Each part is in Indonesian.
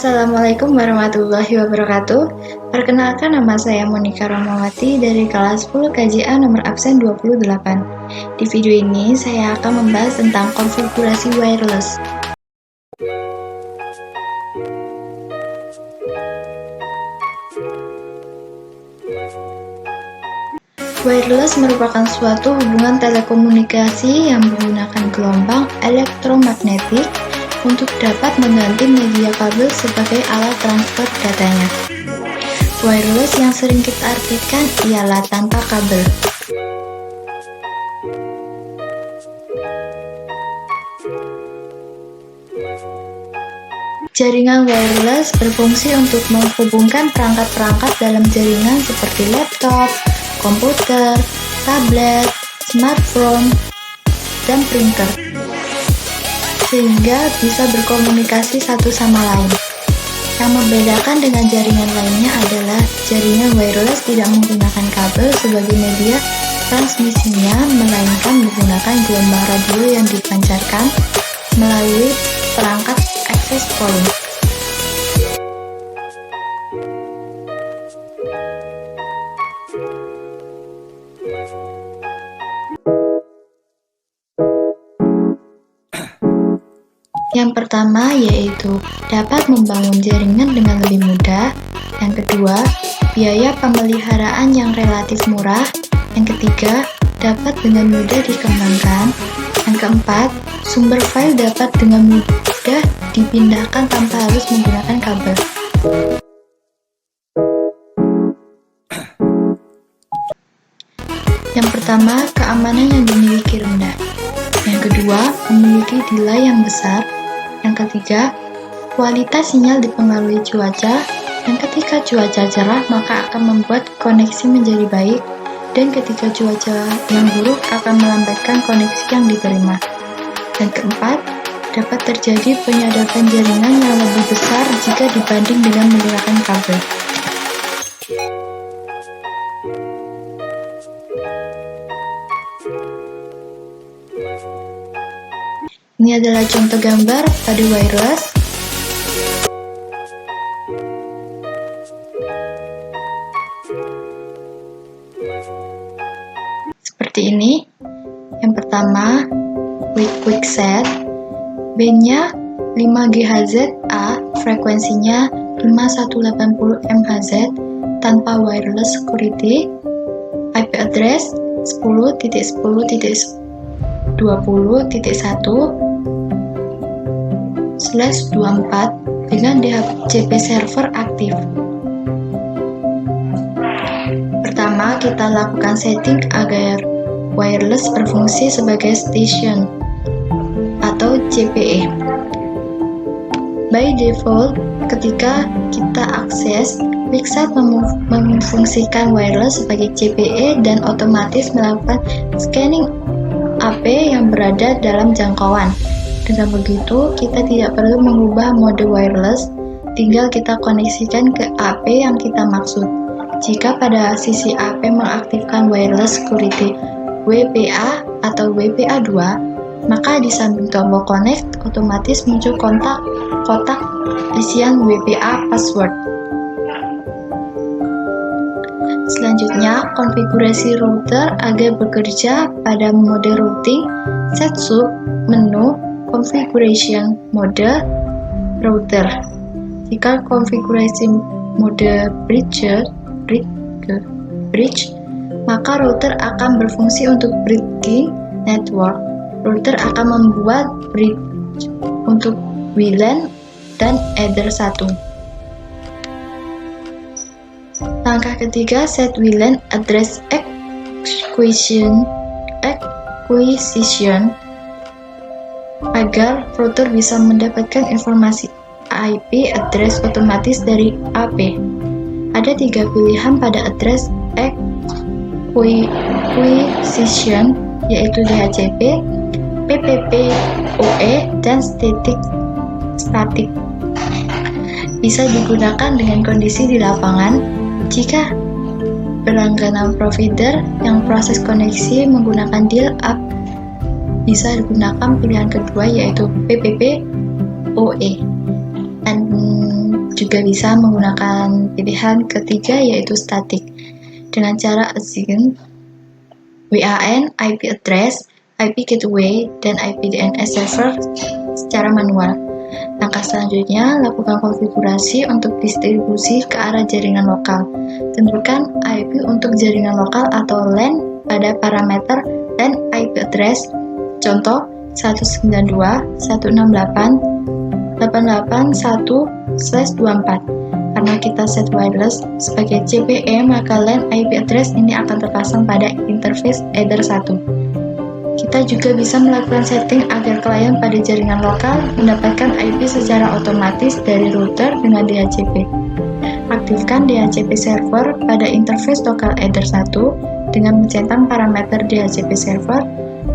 Assalamualaikum warahmatullahi wabarakatuh. Perkenalkan, nama saya Monika Romawati dari kelas 10 KJA nomor absen 28. Di video ini saya akan membahas tentang konfigurasi wireless. Wireless merupakan suatu hubungan telekomunikasi yang menggunakan gelombang elektromagnetik untuk dapat mengganti media kabel sebagai alat transfer datanya. Wireless yang sering kita artikan ialah tanpa kabel. Jaringan wireless berfungsi untuk menghubungkan perangkat-perangkat dalam jaringan seperti laptop, komputer, tablet, smartphone, dan printer, sehingga bisa berkomunikasi satu sama lain. Yang membedakan dengan jaringan lainnya adalah jaringan wireless tidak menggunakan kabel sebagai media transmisinya, melainkan menggunakan gelombang radio yang dipancarkan melalui perangkat access point. Yang pertama yaitu dapat membangun jaringan dengan lebih mudah. Yang kedua, biaya pemeliharaan yang relatif murah. Yang ketiga, dapat dengan mudah dikembangkan. Yang keempat, sumber file dapat dengan mudah dipindahkan tanpa harus menggunakan kabel. Yang pertama, keamanan yang dimiliki rendah. Yang kedua, memiliki delay yang besar. Yang ketiga, kualitas sinyal dipengaruhi cuaca. Yang ketiga, cuaca cerah maka akan membuat koneksi menjadi baik, dan ketika cuaca yang buruk akan melambatkan koneksi yang diterima. Yang keempat, dapat terjadi penyadapan jaringan yang lebih besar jika dibanding dengan menggunakan kabel. Ini adalah contoh gambar pada wireless. Seperti ini. Yang pertama, quick set. Bandnya 5 GHz A, frekuensinya 5180 MHz tanpa wireless security. IP address 10.10.20.1/24 dengan DHCP server aktif. Pertama, kita lakukan setting agar wireless berfungsi sebagai station atau CPE. By default, ketika kita akses, QuickSet memfungsikan wireless sebagai CPE dan otomatis melakukan scanning AP yang berada dalam jangkauan. Dengan begitu, kita tidak perlu mengubah mode wireless, tinggal kita koneksikan ke AP yang kita maksud. Jika pada sisi AP mengaktifkan wireless security WPA atau WPA2, maka di samping tombol connect otomatis muncul kotak isian WPA password. Selanjutnya, konfigurasi router agar bekerja pada mode routing. Set sub menu configuration mode router. Jika konfigurasi mode bridge, maka router akan berfungsi untuk bridging network. Router akan membuat bridge untuk WLAN dan Ether 1. Langkah ketiga, set WLAN address acquisition agar router bisa mendapatkan informasi IP address otomatis dari AP. Ada 3 pilihan pada address acquisition, yaitu DHCP, PPPoE, dan static. Bisa digunakan dengan kondisi di lapangan. Jika berlangganan provider yang proses koneksi menggunakan dial-up, bisa digunakan pilihan kedua yaitu PPPoE. Dan juga bisa menggunakan pilihan ketiga yaitu static dengan cara assign WAN, IP address, IP gateway, dan IP DNS server secara manual. Langkah selanjutnya, lakukan konfigurasi untuk distribusi ke arah jaringan lokal. Tentukan IP untuk jaringan lokal atau LAN pada parameter LAN IP address, contoh 192.168.88.1/24. Karena kita set wireless sebagai CPE, maka LAN IP address ini akan terpasang pada interface Ether 1. Kita juga bisa melakukan setting agar klien pada jaringan lokal mendapatkan IP secara otomatis dari router dengan DHCP. Aktifkan DHCP server pada interface lokal Ether 1 dengan mencentang parameter DHCP server,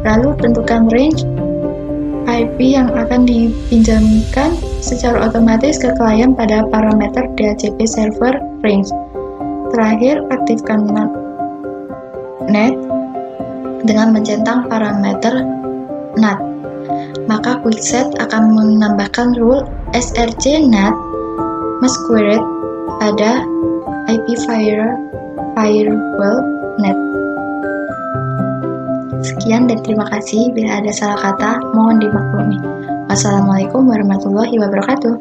lalu tentukan range IP yang akan dipinjamkan secara otomatis ke klien pada parameter DHCP server range. Terakhir, aktifkan NAT dengan mencentang parameter NAT. Maka QuickSet akan menambahkan rule src NAT masquerade pada IP firewall NAT. Sekian dan terima kasih. Bila ada salah kata, mohon dimaklumi. Wassalamualaikum warahmatullahi wabarakatuh.